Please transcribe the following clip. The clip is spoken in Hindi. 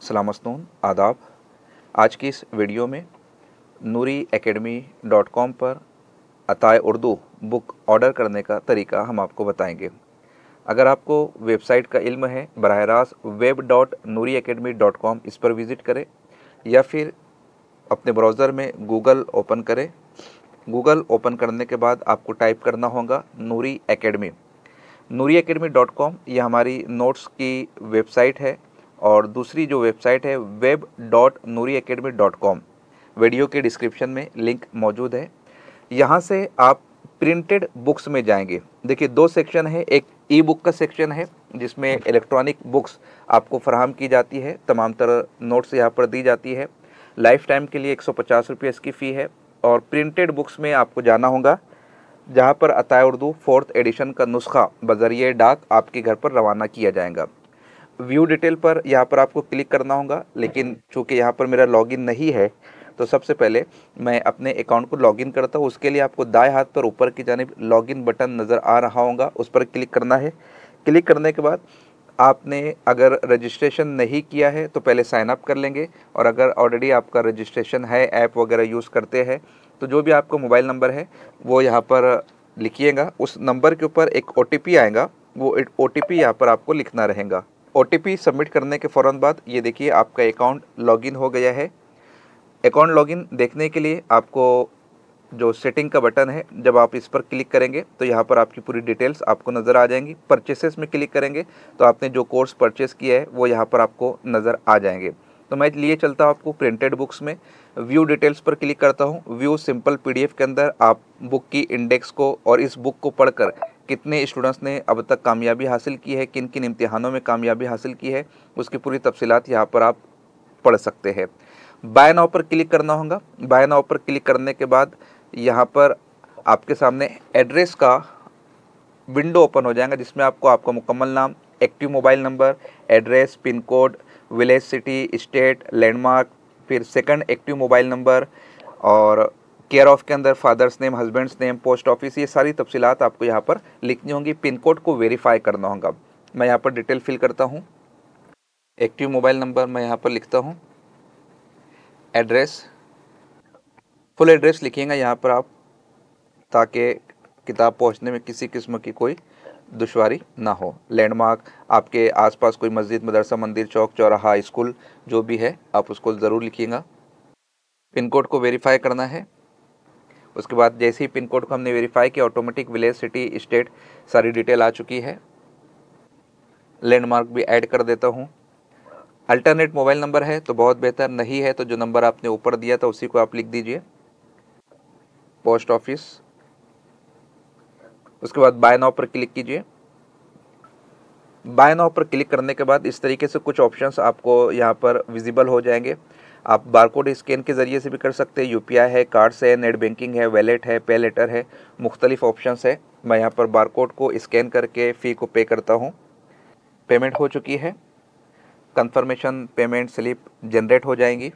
सलामस्तून आदाब। आज की इस वीडियो में nuriacademy.com पर अताए उर्दू बुक ऑर्डर करने का तरीका हम आपको बताएंगे। अगर आपको वेबसाइट का इल्म है, बराह रास्त web.nuriacademy.com इस पर विज़िट करें या फिर अपने ब्राउज़र में गूगल ओपन करें। गूगल ओपन करने के बाद आपको टाइप करना होगा नूरी एकेडमी। nuriacademy.com यह हमारी नोट्स की वेबसाइट है और दूसरी जो वेबसाइट है web.nuriacademy.com, वीडियो के डिस्क्रिप्शन में लिंक मौजूद है। यहाँ से आप प्रिंटेड बुक्स में जाएंगे। देखिए, दो सेक्शन है। एक ई बुक का सेक्शन है जिसमें इलेक्ट्रॉनिक बुक्स आपको फराहम की जाती है, तमाम तरह नोट्स यहाँ पर दी जाती है। लाइफ टाइम के लिए 150 रुपये इसकी फ़ी है। और प्रिंटेड बुक्स में आपको जाना होगा जहाँ पर अताए उर्दू 4th एडिशन का नुस्खा बज़रिए डाक आपके घर पर रवाना किया जाएगा। व्यू डिटेल पर यहाँ पर आपको क्लिक करना होगा, लेकिन चूँकि यहाँ पर मेरा लॉगिन नहीं है तो सबसे पहले मैं अपने अकाउंट को लॉगिन करता हूँ। उसके लिए आपको दाएं हाथ पर ऊपर की जानिब लॉगिन बटन नज़र आ रहा होगा, उस पर क्लिक करना है। क्लिक करने के बाद आपने अगर रजिस्ट्रेशन नहीं किया है तो पहले साइन अप कर लेंगे, और अगर ऑलरेडी आपका रजिस्ट्रेशन है, ऐप वगैरह यूज़ करते हैं, तो जो भी आपका मोबाइल नंबर है वो यहाँ पर लिखिएगा। उस नंबर के ऊपर एक OTP आएगा, वो OTP यहाँ पर आपको लिखना रहेगा। OTP सबमिट करने के फ़ौरन बाद ये देखिए आपका अकाउंट लॉगिन हो गया है। अकाउंट लॉगिन देखने के लिए आपको जो सेटिंग का बटन है, जब आप इस पर क्लिक करेंगे तो यहाँ पर आपकी पूरी डिटेल्स आपको नज़र आ जाएंगी। परचेसेस में क्लिक करेंगे तो आपने जो कोर्स परचेस किया है वो यहाँ पर आपको नज़र आ जाएंगे। तो मैं लिए चलता हूँ आपको प्रिंटेड बुक्स में। व्यू डिटेल्स पर क्लिक करता हूँ। व्यू सिंपल PDF के अंदर आप बुक की इंडेक्स को और इस बुक को पढ़कर कितने स्टूडेंट्स ने अब तक कामयाबी हासिल की है, किन किन इम्तिहानों में कामयाबी हासिल की है, उसकी पूरी तफसीलात यहाँ पर आप पढ़ सकते हैं। बाय नाउ पर क्लिक करना होगा। बाय नाउ पर क्लिक करने के बाद यहाँ पर आपके सामने एड्रेस का विंडो ओपन हो जाएगा, जिसमें आपको आपका मुकम्मल नाम, active mobile number, address, pin code, village, city, state, landmark, फिर सेकंड एक्टिव मोबाइल नंबर और केयर ऑफ के अंदर father's name, husband's name, post office, ये सारी तफसीलात आपको यहाँ पर लिखनी होंगी। पिन कोड को वेरीफाई करना होगा। मैं यहाँ पर डिटेल फिल करता हूँ। एक्टिव मोबाइल नंबर मैं यहाँ पर लिखता हूँ। एड्रेस, फुल एड्रेस लिखिएगा यहाँ पर आप, ताकि किताब पहुँचने में किसी किस्म की कोई दुश्वारी ना हो। लैंडमार्क, आपके आसपास कोई मस्जिद, मदरसा, मंदिर, चौक, चौराहा, स्कूल जो भी है आप उसको ज़रूर लिखिएगा। पिन कोड को वेरीफाई करना है। उसके बाद जैसे ही पिन कोड को हमने वेरीफाई किया, ऑटोमेटिक विलेज, सिटी, स्टेट सारी डिटेल आ चुकी है। लैंडमार्क भी ऐड कर देता हूँ। अल्टरनेट मोबाइल नंबर है तो बहुत बेहतर, नहीं है तो जो नंबर आपने ऊपर दिया था उसी को आप लिख दीजिए। Post office. उसके बाद बाय नाउ पर क्लिक कीजिए। बाय नाउ पर क्लिक करने के बाद इस तरीके से कुछ ऑप्शंस आपको यहाँ पर विजिबल हो जाएंगे। आप बारकोड स्कैन के ज़रिए से भी कर सकते हैं। UPI है, कार्ड्स है, नेट बैंकिंग है, वैलेट है, पे लेटर है, मुख्तलिफ ऑप्शंस है। मैं यहाँ पर बारकोड को स्कैन करके फ़ी को पे करता हूँ। पेमेंट हो चुकी है। कंफर्मेशन पेमेंट स्लिप जनरेट हो जाएंगी।